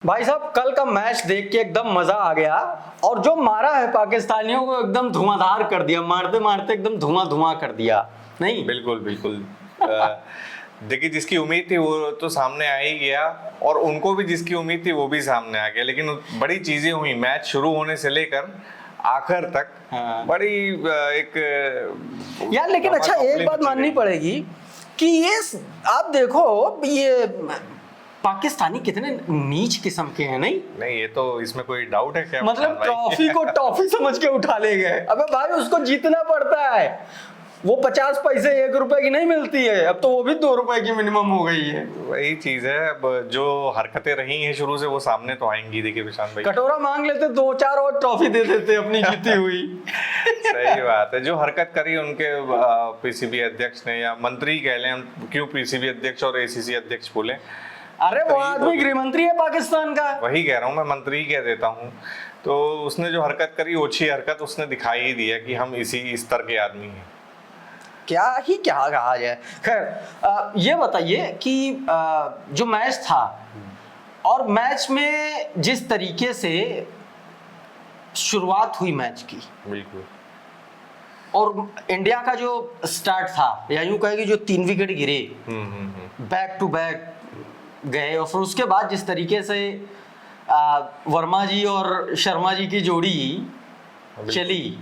भाई साहब कल का मैच देख के एकदम मजा आ गया और जो मारा है पाकिस्तानियों को एकदम धुआंधार कर दिया, मारते मारते एकदम धुआं धुआं कर दिया। नहीं बिल्कुल बिल्कुल। देखिए, जिसकी उम्मीद थी वो तो सामने आ ही गया और उनको भी जिसकी उम्मीद थी वो भी सामने आ गया, लेकिन बड़ी चीजें हुई मैच शुरू होने से लेकर आखिर तक। हाँ। बड़ी एक यार लेकिन अच्छा एक बात माननी पड़ेगी कि ये आप देखो ये पाकिस्तानी कितने नीच किस्म के हैं। नहीं ये तो इसमें कोई डाउट है क्या? मतलब ट्रॉफी को टॉफी समझ के उठा ले गए। अबे भाई उसको जीतना पड़ता है, वो 50 पैसे 1 रुपए की नहीं मिलती है, अब तो वो भी 2 रुपए की मिनिमम हो गई है। वही चीज है, अब जो हरकतें रही हैं शुरू से वो सामने तो आएंगी। देखिए विशाल भाई, कटोरा मांग लेते 2-4 और ट्रॉफी दे देते अपनी जीती हुई। सही बात है। जो हरकत करी उनके पीसीबी अध्यक्ष ने, या मंत्री कह लें, हम क्यों पीसीबी अध्यक्ष और एसीसी अध्यक्ष बोले, अरे वो आदमी गृह मंत्री है पाकिस्तान का। वही कह रहा हूँ, मैं मंत्री ही कह देता हूँ। तो उसने जो हरकत करी, ओछी हरकत, उसने दिखाई ही दिया कि हम इसी स्तर के आदमी हैं। क्या कहा जाए। खैर ये बताइए कि जो मैच था और मैच में जिस तरीके से शुरुआत हुई मैच की, बिल्कुल, और इंडिया का जो स्टार्ट था, या यूं कहे कि जो 3 विकेट गिरे बैक टू बैक गए, और फिर उसके बाद जिस तरीके से वर्मा जी और शर्मा जी की जोड़ी चली,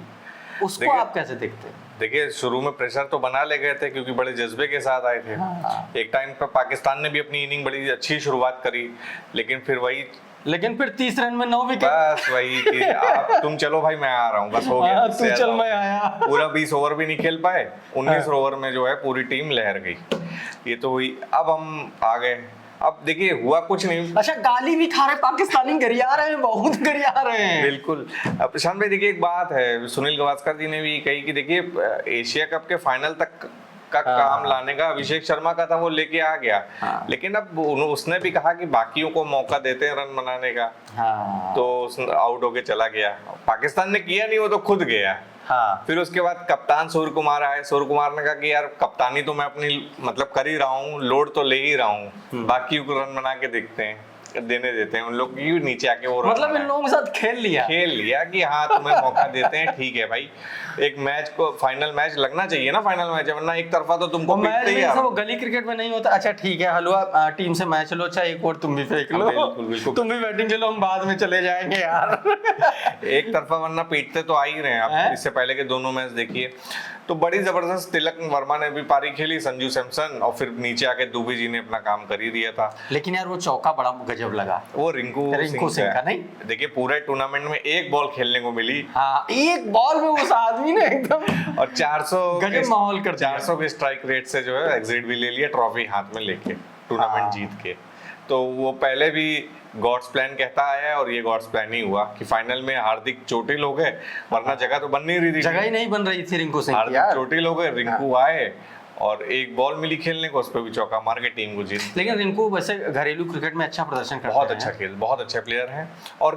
उसको आप कैसे देखते हैं? देखिए, शुरू में प्रेशर तो बना ले गए थे क्योंकि बड़े जज्बे के साथ आए थे। हाँ। एक टाइम पर पाकिस्तान ने भी अपनी इनिंग बड़ी अच्छी शुरुआत करी, लेकिन फिर 30 रन में 9 विकेट। बस वही कि आप तुम चलो भाई, मैं आ रहा हूँ, बस हो गया। तू चल मैं आया। पूरा 20 ओवर भी नहीं खेल पाए, 19 ओवर में जो है पूरी टीम लहर गई। ये तो हुई। अब हम आ गए। अब देखिए, हुआ कुछ नहीं। अच्छा, गाली भी खा रहे पाकिस्तानी, गरिया रहे हैं, बहुत गरिया रहे हैं। बिल्कुल। अब प्रशांत भाई देखिए, एक बात है, सुनील गावस्कर जी ने भी कही कि देखिए, एशिया कप के फाइनल तक का काम लाने का अभिषेक शर्मा का था, वो लेके आ गया। लेकिन अब उसने भी कहा कि बाकियों को मौका देते हैं रन बनाने का। तो आउट होके चला गया। पाकिस्तान ने किया नहीं, वो तो खुद गया। फिर उसके बाद कप्तान सूर्य कुमार आए। सूर्य कुमार ने कहा कि यार, कप्तानी तो मैं अपनी मतलब कर ही रहा हूँ, लोड तो ले ही रहा हूँ, बाकी को रन बना के देखते हैं, देने देते हैं उन लोग की नीचे आके वो मतलब इन लोगों के साथ खेल लिया कि हाँ तुम्हें मौका देते हैं, ठीक है भाई। एक मैच को फाइनल मैच लगना चाहिए ना, फाइनल मैच, वरना एक तरफा तो तुमको पीटते ही यार। वो गली क्रिकेट में नहीं होता। अच्छा ठीक है, हलवा टीम से मैच लो, अच्छा एक और तुम भी फेंक लो। बिल्कुल। तुम भी बैटिंग चलो, हम बाद में चले जाएंगे यार। एक तरफा वरना पीटते तो आ ही रहे हैं आप। इससे पहले के दोनों मैच देखिए तो बड़ी जबरदस्त तिलक वर्मा ने भी पारी खेली, संजू सैमसन, और फिर नीचे आके दुबे जी ने अपना काम कर ही दिया था। लेकिन यार वो चौका बड़ा गजब लगा, वो रिंकू सिंह का। नहीं देखिए, पूरे टूर्नामेंट में एक बॉल खेलने को मिली। हाँ, एक बॉल में उस आदमी ने एकदम और 400 गजब माहौल कर दिया। 400 के स्ट्राइक रेट से जो है एग्जिट भी ले लिया, ट्रॉफी हाथ में लेके, टूर्नामेंट जीत के। तो वो पहले भी गॉड्स प्लान कहता आया है, और ये गॉड्स प्लान ही हुआ कि फाइनल में हार्दिक चोटिल हो गए, वरना जगह तो बन नहीं रही थी, जगह ही नहीं बन रही थी रिंकू सिंह की। हार्दिक चोटिल हो गए, रिंकू आए और एक बॉल मिली खेलने को, उस पर भी चौका मार के टीम को जीत। लेकिन रिंकू वैसे घरेलू क्रिकेट में अच्छा प्रदर्शन करते हैं, बहुत अच्छा खेल, बहुत अच्छे प्लेयर हैं, और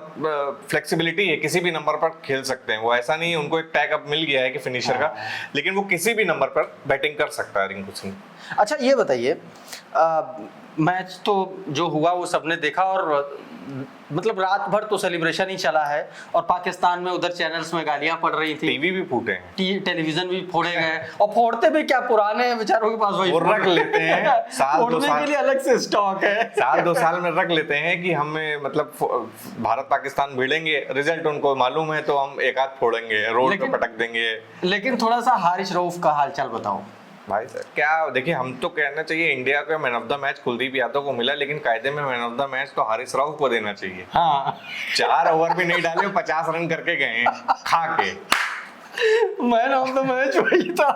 फ्लेक्सिबिलिटी है, किसी भी नंबर पर खेल सकते हैं वो। ऐसा नहीं है उनको एक टैग अप मिल गया है कि फिनिशर का, लेकिन वो किसी भी नंबर पर बैटिंग कर सकता है रिंकू सिंह। अच्छा ये बताइए, मैच तो जो हुआ वो सबने देखा, और मतलब रात भर तो सेलिब्रेशन ही चला है, और पाकिस्तान में उधर चैनल्स में गालियां पड़ रही थी, टीवी भी फूटे हैं, टेलीविजन भी फोड़े गए, और फोड़ते भी क्या, पुराने बेचारों के पास वही रख लेते हैं। साल 2 साल के लिए अलग से स्टॉक है। साल 2 साल में रख लेते हैं कि हमें मतलब भारत पाकिस्तान भिड़ेंगे, रिजल्ट उनको मालूम है तो हम एक हाथ फोड़ेंगे, रोड पे पटक देंगे। लेकिन थोड़ा सा हारिस रऊफ का हालचाल बताओ भाई सर। क्या देखिए, हम तो कहना चाहिए इंडिया को man of the match Kuldeep Yadav को मिला, लेकिन कायदे में मैन ऑफ द मैच तो हारिस राउफ को देना चाहिए। 4 ओवर भी नहीं डाले, 50 रन करके गए खा के। मैन ऑफ द मैच वही था,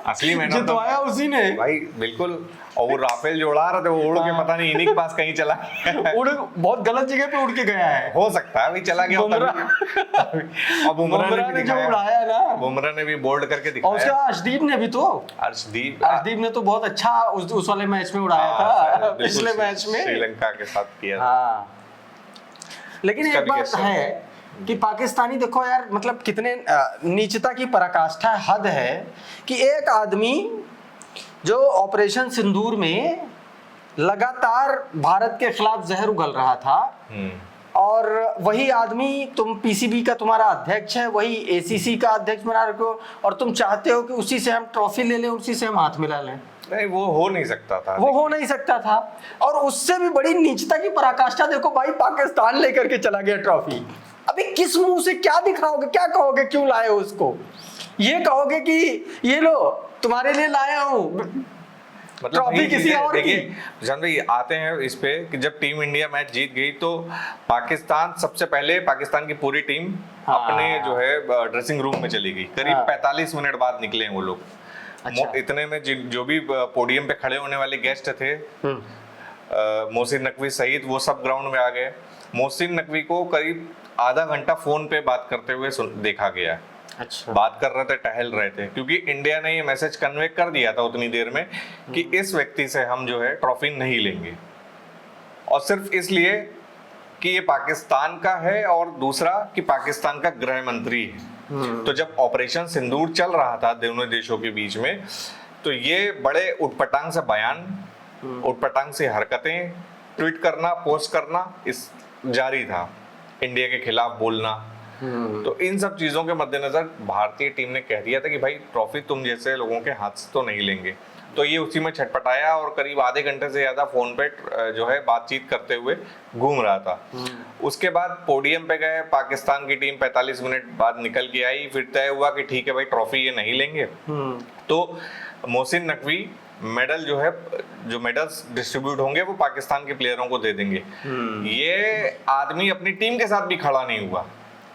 असली मैन ऑफ द जितवाया उसी ने भाई। बिल्कुल। और वो राफेल जो उड़ा रहे थे, वो उड़ के पता नहीं इन्हीं के पास कहीं चला उड़ बहुत गलत जगह पे उड़ के गया है, हो सकता है अभी चला गया। और बुमराह ने जो उड़ाया ना, बुमराह ने भी बोल्ड करके दिखाया। और उसका अर्शदीप ने भी तो, अर्शदीप ने तो बहुत अच्छा उस वाले मैच में उड़ाया था, पिछले मैच में श्रीलंका के साथ किया। लेकिन एक बात है कि पाकिस्तानी देखो यार, मतलब कितने नीचता की पराकाष्ठा, हद है कि एक आदमी जो ऑपरेशन सिंदूर में लगातार भारत के खिलाफ जहर उगल रहा था, और वही आदमी तुम पीसीबी का तुम्हारा अध्यक्ष है, वही एसीसी का अध्यक्ष बना रखो, और तुम चाहते हो कि उसी से हम ट्रॉफी ले लें, उसी से हम हाथ मिला लें। नहीं, वो हो नहीं सकता था, वो हो नहीं सकता था। और उससे भी बड़ी नीचता की पराकाष्ठा देखो भाई, पाकिस्तान लेकर के चला गया ट्रॉफी। अभी किस मुंह से क्या दिखाओगे, क्या कहोगे, क्यों लाए हो उसको? ये कहोगे कि ये लो तुम्हारे लिए लाया हूं मतलब ट्रॉफी किसी और की। देखिए जान भाई, आते हैं इस पे कि जब टीम इंडिया मैच जीत गई तो पाकिस्तान, सबसे पहले पाकिस्तान की पूरी टीम अपने जो है ड्रेसिंग रूम में चली गई। करीब 45 मिनट बाद निकले हैं वो लोग। अच्छा। इतने में जो भी पोडियम पे खड़े होने वाले गेस्ट थे, मोहसिन नकवी सहित, वो सब ग्राउंड में आ गए। मोहसिन नकवी को करीब आधा घंटा फोन पे बात करते हुए देखा गया। अच्छा। बात कर रहे थे, टहल रहे थे, क्योंकि इंडिया ने ये मैसेज कन्वे कर दिया था उतनी देर में कि इस व्यक्ति से हम जो है ट्रॉफी नहीं लेंगे, और सिर्फ इसलिए कि ये पाकिस्तान का है और दूसरा कि पाकिस्तान का गृह मंत्री है। तो जब ऑपरेशन सिंदूर चल रहा था दोनों देशों के बीच में, तो ये बड़े उटपटांग से बयान, उटपटांग से हरकतें, ट्वीट करना, पोस्ट करना इस जारी था, इंडिया के खिलाफ बोलना। तो इन सब चीजों के मद्देनजर भारतीय टीम ने कह दिया था कि भाई ट्रॉफी तुम जैसे लोगों के हाथ से तो नहीं लेंगे। तो ये उसी में छटपटाया और करीब आधे घंटे से ज्यादा फोन पे जो है बातचीत करते हुए घूम रहा था। उसके बाद पोडियम पे गए, पाकिस्तान की टीम 45 मिनट बाद निकल के आई, फिर तय हुआ कि ठीक है भाई ट्रॉफी ये नहीं लेंगे। तो मोहसिन नकवी मेडल जो है, जो मेडल्स डिस्ट्रीब्यूट होंगे वो पाकिस्तान के प्लेयरों को दे देंगे। ये आदमी अपनी टीम के साथ भी खड़ा नहीं हुआ,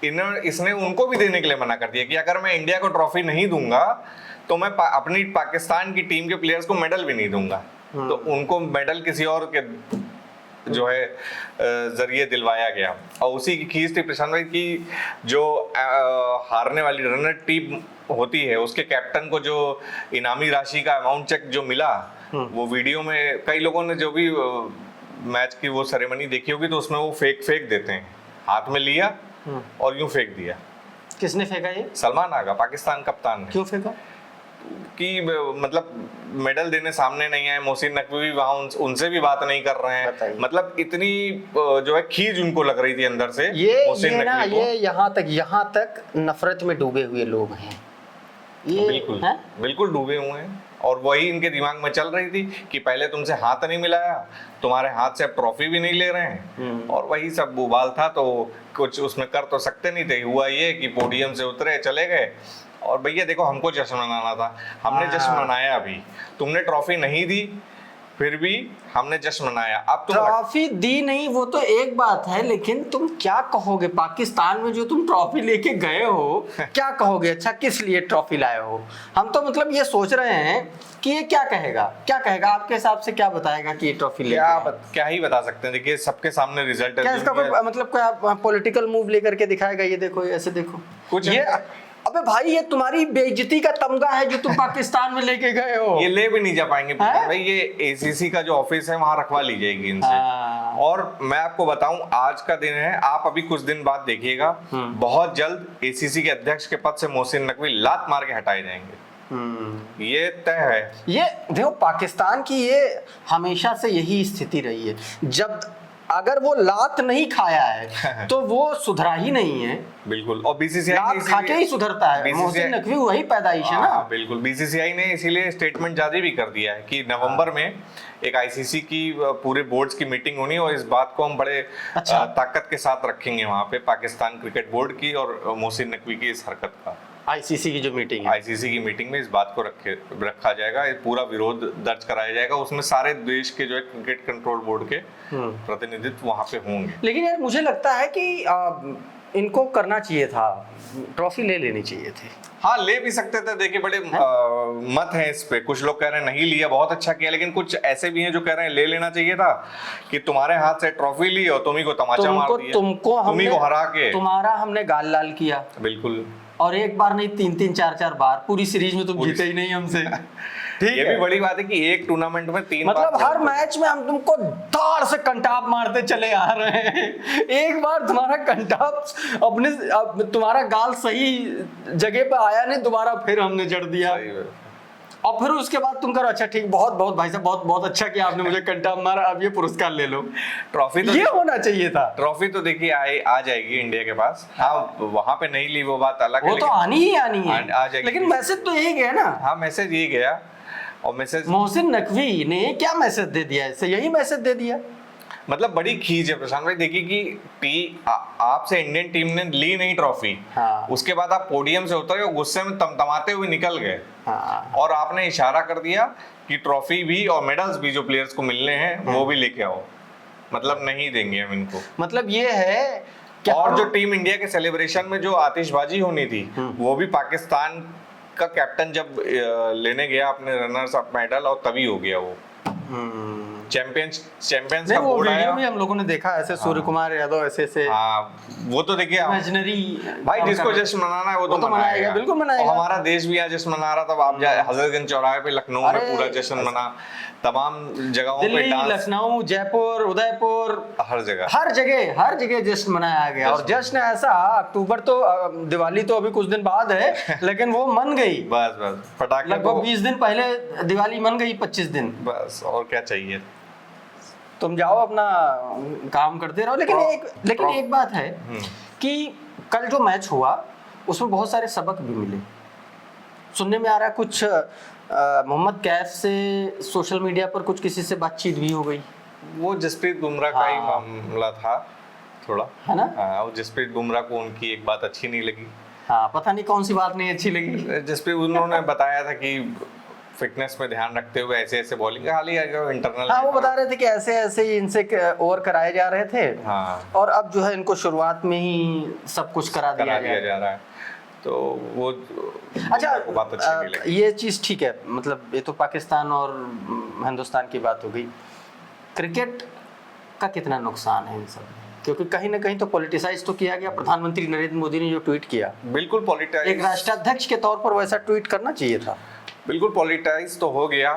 इसने उनको भी देने के लिए मना कर दिया कि अगर मैं इंडिया को ट्रॉफी नहीं दूंगा तो मैं अपनी पाकिस्तान की टीम के प्लेयर्स को मेडल भी नहीं दूंगा। तो उनको मेडल किसी और के जो है जरिए दिलवाया गया। और उसी की खींच थी प्रशांत भाई की, जो हारने वाली रनर टीम होती है उसके कैप्टन को जो इनामी राशि का अमाउंट चेक जो मिला, वो वीडियो में कई लोगों ने जो भी मैच की वो सेरेमनी देखी होगी तो उसमें वो फेंक देते हैं, हाथ में लिया और यूं फेंक दिया। किसने फेंका ये? सलमान आगा, पाकिस्तान कप्तान ने। क्यों फेंका? कि मतलब मेडल देने सामने नहीं आए, मोहसिन नकवी भी वहां उनसे भी बात नहीं कर रहे हैं। मतलब इतनी जो है खीज उनको लग रही थी अंदर से। ये ना, ये यहाँ तक नफरत में डूबे हुए लोग हैं ये। बिल्कुल डूबे हुए हैं, और वही इनके दिमाग में चल रही थी कि पहले तुमसे हाथ नहीं मिलाया, तुम्हारे हाथ से अब ट्रॉफी भी नहीं ले रहे हैं, और वही सब बुबाल था। तो कुछ उसमें कर तो सकते नहीं थे। हुआ ये कि पोडियम से उतरे, चले गए, और भैया देखो हमको जश्न मनाना था, हमने जश्न मनाया। अभी तुमने ट्रॉफी नहीं दी, फिर भी हमने जश्न मनाया। अब तुम ट्रॉफी दी नहीं वो तो एक बात है, लेकिन तुम क्या कहोगे पाकिस्तान में जो तुम ट्रॉफी लेके गए हो? क्या कहोगे? अच्छा किस लिए ट्रॉफी लाए हो? हम तो मतलब ये सोच रहे हैं कि ये क्या कहेगा, आपके हिसाब से क्या बताएगा कि ये ट्रॉफी ले क्या ही बता सकते हैं। देखिए सबके सामने रिजल्ट है। क्या इसका कोई मतलब क्या पॉलिटिकल मूव लेकर के दिखाएगा? ये देखो, ऐसे देखो कुछ ये, अबे भाई ये तुम्हारी बेइज्जती का तमगा है जो तुम पाकिस्तान में लेके गए हो। ये ले भी नहीं जा पाएंगे भाई। ये एसीसी का जो ऑफिस है वहां रखवा ली जाएगी इनसे। और मैं आपको बताऊं, आज का दिन है, आप अभी कुछ दिन बाद देखिएगा, बहुत जल्द एसीसी के अध्यक्ष के पद से मोहसिन नकवी लात मार के हटाए जाएंगे। ये तय है। ये देखो पाकिस्तान की ये हमेशा से यही स्थिति रही है, जब अगर वो लात नहीं खाया है तो वो सुधरा ही नहीं है। बिल्कुल, और बीसीसीआई लात खा के ही सुधरता है। मोहसिन नकवी वही पैदाइश है ना। बिल्कुल, बीसीसीआई ने इसीलिए स्टेटमेंट जारी भी कर दिया है कि नवंबर में एक आईसीसी की पूरे बोर्ड्स की मीटिंग होनी, और इस बात को हम बड़े ताकत के साथ रखेंगे वहां पे, पाकिस्तान क्रिकेट बोर्ड की और मोहसिन नकवी की इस हरकत का। आईसीसी की जो मीटिंग है, आईसीसी की मीटिंग में इस बात को रखा जाएगा, पूरा विरोध दर्ज कराया जाएगा। उसमें सारे देश के जो है क्रिकेट कंट्रोल बोर्ड के प्रतिनिधित्व वहां पे होंगे। लेकिन यार मुझे लगता है कि इनको करना चाहिए था, ट्रॉफी ले लेनी चाहिए थी। हाँ, ले भी सकते थे। देखिए बड़े मत हैं इस पे। कुछ लोग कह रहे हैं नहीं लिया, बहुत अच्छा किया, लेकिन कुछ ऐसे भी हैं जो कह रहे हैं ले लेना चाहिए था, कि तुम्हारे हाथ से ट्रॉफी ली और तुम्ही को तमाचा मार दिया, तुम्ही को हरा के तुम्हारा हमने गाल लाल किया। बिल्कुल, और एक बार नहीं 3-3 4-4 बार, पूरी सीरीज में तुम जीते ही नहीं हमसे। ठीक, ये भी बड़ी बात है कि एक टूर्नामेंट में 3 मतलब हर मैच में हम तुमको दाड़ से कंटाप मारते चले आ रहे हैं। एक बार तुम्हारा कंटाप तुम्हारा गाल सही जगह पे आया नहीं, दोबारा फिर हमने जड़ दिया। और फिर उसके बाद तुम करो अच्छा ठीक, बहुत बहुत भाई साहब, बहुत बहुत अच्छा किया आपने मुझे कंटा मारा, अब ये पुरस्कार ले लो। ट्रॉफी तो ये होना चाहिए था। ट्रॉफी तो देखिए आ जाएगी इंडिया के पास। हाँ, वहां पे नहीं ली वो बात अलग है, वो तो आनी ही आनी है, आ जाएगी। लेकिन मैसेज तो यही गया ना। हाँ, मैसेज ये गया। और मैसेज मोहसिन नकवी ने क्या मैसेज दे दिया इससे? यही मैसेज दे दिया। मतलब बड़ी खींच है प्रशांत भाई। देखिए कि आपसे इंडियन टीम ने ली नहीं ट्रॉफी, हाँ। उसके बाद आप पोडियम से उतरे और गुस्से में तमतमाते हुए निकल गए, हाँ। और आपने इशारा कर दिया कि ट्रॉफी भी और मेडल्स भी जो प्लेयर्स को मिलने हैं वो भी लेके आओ, मतलब नहीं देंगे हम इनको। मतलब ये है कि और जो टीम इंडिया के सेलिब्रेशन में जो आतिशबाजी होनी थी, वो भी पाकिस्तान का कैप्टन जब लेने गया अपने रनर्स अप मेडल, और तभी हो गया वो चैंपियंस का वो बोर्ड आया। वीडियो भी हम लोगों ने देखा, ऐसे सूर्य कुमार यादव ऐसे हाँ, वो तो देखिए इमेजिनरी भाई, जिसको जश्न मनाना है वो तो मनाएगा, बिल्कुल मनाएगा। और हमारा देश भी यहाँ जश्न मना रहा था। आप हजरतगंज चौराहे पे लखनऊ में पूरा जश्न मना, तमाम जगहों पे दिल्ली, डांस, लखनऊ, जयपुर, उदयपुर, हर जगह जश्न मनाया गया। और जश्न ऐसा, अक्टूबर तो दिवाली तो अभी कुछ दिन बाद है, लेकिन वो मन गई। बस पटाखे लगभग 20 दिन पहले दिवाली मन गई, 25 दिन। बस, और क्या चाहिए। तुम जाओ अपना काम करते रहो। लेकिन एक बात है कि कल जो मैच हुआ उसमें बहुत सारे सबक भी मिले। सुनने में आ रहा है कुछ मोहम्मद कैफ से सोशल मीडिया पर कुछ किसी से बातचीत भी हो गई। वो जसप्रीत बुमराह का ही मामला था थोड़ा, है ना। हाँ, वो जसप्रीत बुमराह को उनकी एक बात अच्छी नहीं लगी। हाँ, पता नहीं कौन सी बात नहीं अच्छी लगी। जसप्रीत, उन्होंने बताया था कि फिटनेस में ध्यान रखते हुए ऐसे बॉलिंग, हाल ही इंटरनल। हाँ, वो बता रहे थे कि ऐसे ही इनसे ओवर कराए जा रहे थे। हाँ। और अब जो है इनको शुरुआत में ही सब कुछ करा दिया जा रहा है, तो वो अच्छा बात अच्छी नहीं लगी। ये चीज ठीक है, मतलब ये तो पाकिस्तान और हिंदुस्तान की बात हो गई। क्रिकेट का कितना नुकसान है इन सब, क्योंकि कहीं ना कहीं तो पॉलिटिसाइज तो किया गया। प्रधानमंत्री नरेंद्र मोदी ने जो ट्वीट किया, बिल्कुल पॉलिटिसाइज, एक राष्ट्राध्यक्ष के तौर पर वैसा ट्वीट करना चाहिए था। बिल्कुल पॉलिटिसाइज तो हो गया।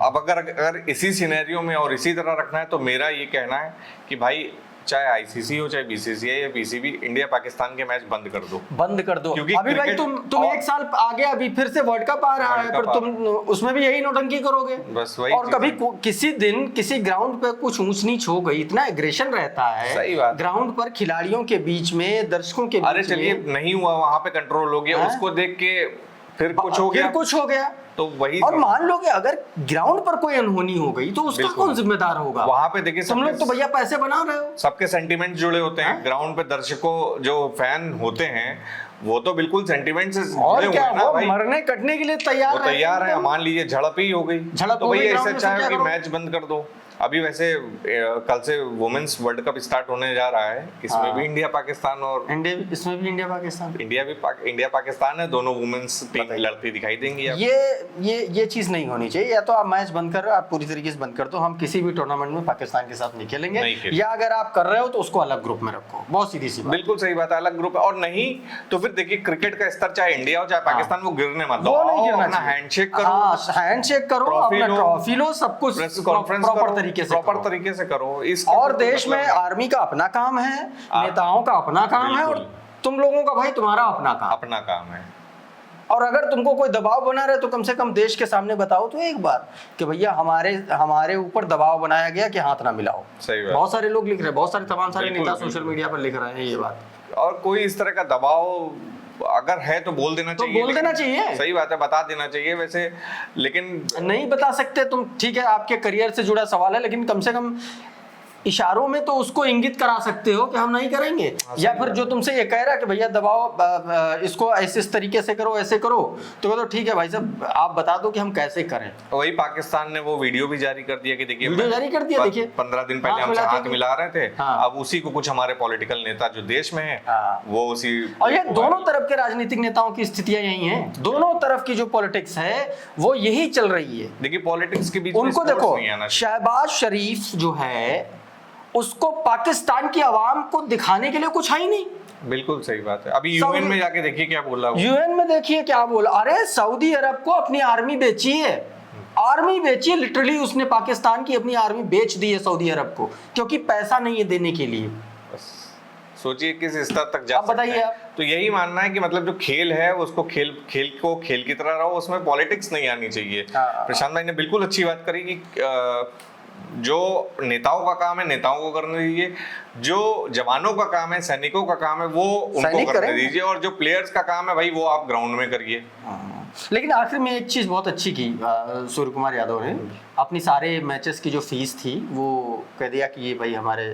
अब अगर इसी सिनेरियो में और इसी तरह रखना है, तो मेरा ये कहना है कि भाई, चाहे आईसीसी हो, चाहे बीसीसीआई या पीसीबी, इंडिया पाकिस्तान के मैच बंद कर दो। क्योंकि अभी भाई तुम एक साल आगे, अभी फिर से वर्ल्ड कप आ रहा है, पर तुम उसमें भी यही नौटंकी करोगे। बस वही। और कभी किसी दिन किसी ग्राउंड पे कुछ ऊंच नीच हो गई, इतना एग्रेशन रहता है। सही बात। ग्राउंड पर खिलाड़ियों के बीच में, दर्शकों के बीच में। अरे चलिए, नहीं हुआ, वहां पे कंट्रोल हो गया, उसको देख के फिर कुछ हो गया, तो वही। और मान लो कि अगर ग्राउंड पर कोई अनहोनी हो गई तो उसका कौन जिम्मेदार होगा? वहां पे देखिए, तुम लोग तो भैया पैसे बना रहे हो, सबके सेंटीमेंट जुड़े होते हैं। ग्राउंड पे दर्शकों जो फैन होते हैं, वो तो बिल्कुल सेंटीमेंट से जुड़े हुए हैं ना भाई, मरने कटने के लिए तैयार है। मान लीजिए झड़प ही हो गई, तो भैया इससे अच्छा है कि मैच बंद कर दो। अभी वैसे कल से वुमेन्स वर्ल्ड कप स्टार्ट होने जा रहा है, इसमें भी इंडिया पाकिस्तान, और इसमें भी इंडिया पाकिस्तान है, दोनों वुमेन्स टीम लड़ती दिखाई देंगी। ये चीज नहीं होनी चाहिए। या तो आप मैच बंद कर रहे हो, आप पूरी तरीके से बंद कर दो। हम किसी भी टूर्नामेंट में पाकिस्तान के साथ नहीं खेलेंगे, या अगर आप कर रहे हो तो उसको अलग ग्रुप में रखो। बहुत सीधी सी बात। बिल्कुल सही बात है, अलग ग्रुप है। और नहीं तो फिर देखिए, क्रिकेट का स्तर चाहे इंडिया हो चाहे पाकिस्तान, वो गिरने मत दो। अपना हैंडशेक करो, अपना ट्रॉफी लो, सब कुछ प्रॉपर तरीके से करो। और देश में आर्मी का अपना काम है, नेताओं का अपना काम है, और तुम लोगों का भाई तुम्हारा अपना काम है। और अगर तुमको कोई दबाव बना रहे तो कम से कम देश के सामने बताओ तो एक बार कि भैया हमारे ऊपर दबाव बनाया गया कि हाथ ना मिलाओ। सही बात। बहुत सारे लोग लिख रहे हैं, बहुत सारे तमाम सारे नेता सोशल मीडिया पर लिख रहे हैं ये बात। और कोई इस तरह का दबाव अगर है तो बोल देना चाहिए। सही बात है, बता देना चाहिए वैसे, लेकिन नहीं बता सकते तुम, ठीक है, आपके करियर से जुड़ा सवाल है, लेकिन कम से कम इशारों में तो उसको इंगित करा सकते हो कि हम नहीं करेंगे। या फिर जो तुमसे ये कह रहा है कि भैया दबाओ, इसको ऐसे इस तरीके से करो, ऐसे करो, तो ठीक है भाई साहब, आप बता दो कि हम कैसे करें। वही पाकिस्तान ने वो वीडियो भी जारी कर दिया कि देखिए, देखिए 15 दिन पहले हम हाथ मिला रहे थे। अब उसी को कुछ हमारे पॉलिटिकल नेता जो देश में है, वो उसी। और ये दोनों तरफ के राजनीतिक नेताओं की स्थितियां यही हैं, दोनों तरफ की जो पॉलिटिक्स है वो यही चल रही है। देखिए, पॉलिटिक्स के बीच उनको देखो, शहबाज शरीफ जो है उसको पाकिस्तान की आवाम को दिखाने के लिए कुछ है ही नहीं। बिल्कुल सही बात है। अभी यूएन में जाके देखिए क्या बोला, यूएन में देखिए क्या बोला। अरे सऊदी अरब को अपनी आर्मी बेची है, लिटरली उसने पाकिस्तान की अपनी आर्मी बेच दी है सऊदी अरब को, क्योंकि पैसा नहीं है देने के लिए। सोचिए किस स्तर तक जा अब बताइए सकते हैं। आप। तो यही मानना है कि मतलब जो खेल है उसको खेल की तरह रहो, उसमें पॉलिटिक्स नहीं आनी चाहिए। हाँ। प्रशांत भाई ने बिल्कुल अच्छी बात करी कि जो नेताओं का काम है नेताओं को करने दीजिए, जो जवानों का काम है, सैनिकों का काम है, वो उनको सैनिक करने करें। दीजिए, और जो प्लेयर्स का काम है भाई वो आप ग्राउंड में करिए। लेकिन आखिर में एक चीज बहुत अच्छी की सूर्य कुमार यादव ने, अपनी सारे मैचेस की जो फीस थी वो कह दिया कि ये भाई हमारे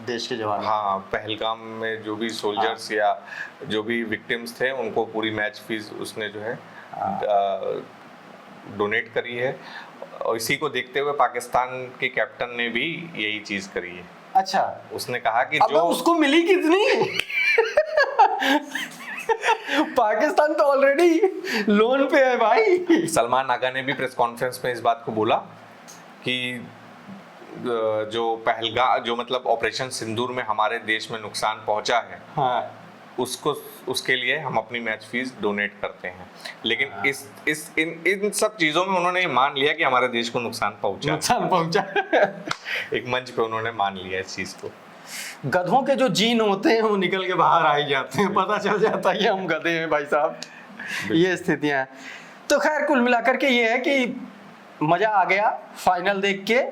देश के जवान। हाँ, पहलगाम में जो भी सोल्जर्स या जो भी विक्टिम्स थे उनको पूरी मैच फीस उसने जो है डोनेट करी है। और इसी को देखते हुए पाकिस्तान के कैप्टन ने भी यही चीज करी है। अच्छा, उसने कहा कि अब जो उसको मिली कितनी? पाकिस्तान तो ऑलरेडी लोन पे है भाई। सलमान आगा ने भी प्रेस कॉन्फ्रेंस में इस बात को बोला कि जो मतलब ऑपरेशन सिंदूर में हमारे देश में नुकसान पहुंचा है, हाँ। उसके लिए हम अपनी मैच फीस डोनेट करते हैं। लेकिन इन सब चीजों में उन्होंने मान लिया कि हमारे देश को नुकसान पहुंचा। एक मंच पे उन्होंने मान लिया इस चीज को। गधों के जो जीन होते हैं वो निकल के बाहर आ ही जाते हैं, पता चल जाता है कि हम गधे हैं भाई साहब। ये स्थितियां हैं। तो खैर कुल मिलाकर के ये है कि मजा आ गया फाइनल देख के।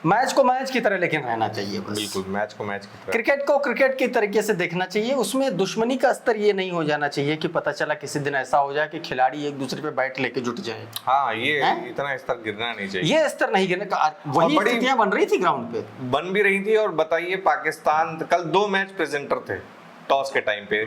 मैच को मैच की तरह लेकिन रहना चाहिए बस। बिल्कुल, मैच को मैच की तरह। क्रिकेट को क्रिकेट की तरीके से देखना चाहिए। उसमें दुश्मनी का स्तर ये नहीं हो जाना चाहिए कि पता चला किसी दिन ऐसा हो जाए कि खिलाड़ी एक दूसरे पे बैट लेके जुट जाए। हाँ, ये इतना स्तर गिरना नहीं चाहिए। ये स्तर नहीं गिरने का। वही स्थितियां बन रही थी ग्राउंड पे, बन भी रही थी। और बताइए, पाकिस्तान कल 2 मैच प्रेजेंटर थे टॉस के टाइम पे।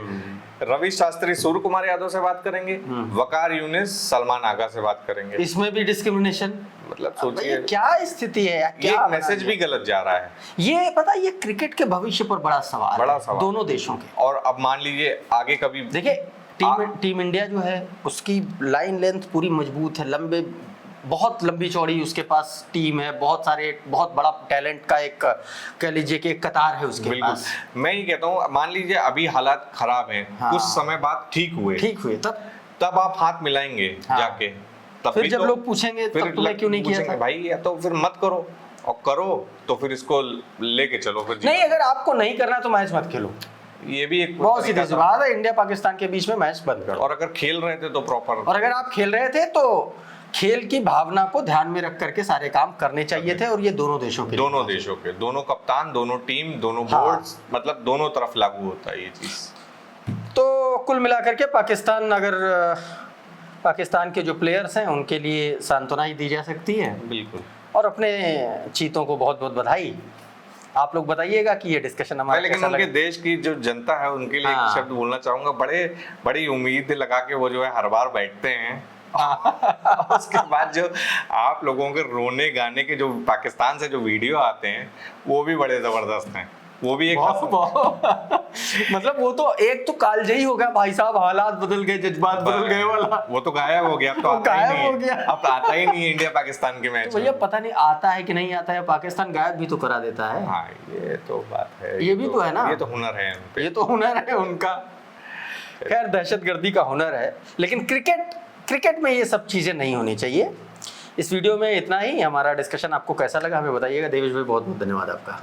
रवि शास्त्री सूर्य कुमार यादव से बात करेंगे, वकार यूनिस सलमान आगा से बात करेंगे। इसमें भी डिस्क्रिमिनेशन। मतलब सोचिए क्या स्थिति है, ये मैसेज भी गलत जा रहा है। ये पता, ये क्रिकेट के भविष्य पर बड़ा सवाल है दोनों देशों के। और अब मान लीजिए आगे कभी देखिए टीम इंडिया जो है उसकी लाइन लेंथ पूरी मजबूत है, लंबे बहुत लंबी चौड़ी उसके पास टीम है, बहुत सारे बहुत बड़ा टैलेंट का एक कह लीजिए कि एक कतार है उसके पास। मैं ये कहता हूँ, मान लीजिए अभी हालात खराब हैं, हाँ। कुछ समय बाद ठीक हुए तब आप हाथ मिलाएंगे जाके। तब फिर जब लोग पूछेंगे तब तुमने क्यों नहीं किया था भाई, या तो फिर मत करो, और करो तो फिर इसको लेके चलो। फिर नहीं, अगर आपको नहीं करना तो मैच मत खेलो। ये भी एक बहुत सीधी सी बात है। इंडिया पाकिस्तान के बीच में मैच बंद करो। और अगर खेल रहे थे तो प्रॉपर, और अगर आप खेल रहे थे तो खेल की भावना को ध्यान में रख करके सारे काम करने चाहिए थे। और ये दोनों देशों के दोनों कप्तान, दोनों टीम, दोनों हाँ। बोर्ड्स, मतलब दोनों तरफ लागू होता है ये चीज। तो कुल मिलाकर के पाकिस्तान के जो प्लेयर्स हैं उनके लिए सांत्वना ही दी जा सकती है। बिल्कुल। और अपने चीतों को बहुत बहुत बधाई। आप लोग बताइएगा कि ये डिस्कशन हमारा लेकिन उनके देश की जो जनता है उनके लिए एक शब्द बोलना चाहूंगा। बड़ी उम्मीद लगा के वो जो है हर बार बैठते हैं। उसके बाद जो आप लोगों के रोने गाने के जो पाकिस्तान से जो वीडियो आते हैं वो भी बड़े जबरदस्त हैं। वो भी एक मतलब वो तो एक तो कालजयी हो गया भाई साहब, हालात बदल गए, जज्बात बदल गए वाला। वो तो गायब हो गया। अब तो आता ही नहीं है इंडिया पाकिस्तान के मैच। तो भैया पता नहीं आता है कि नहीं आता है, पाकिस्तान गायब भी तो करा देता है। हाँ, ये तो बात है। ये भी तो है ना, ये तो हुनर है, ये तो हुनर है उनका। खैर दहशतगर्दी का हुनर है, लेकिन क्रिकेट में ये सब चीजें नहीं होनी चाहिए। इस वीडियो में इतना ही। हमारा डिस्कशन आपको कैसा लगा हमें बताइएगा। देवेश भाई बहुत बहुत धन्यवाद आपका।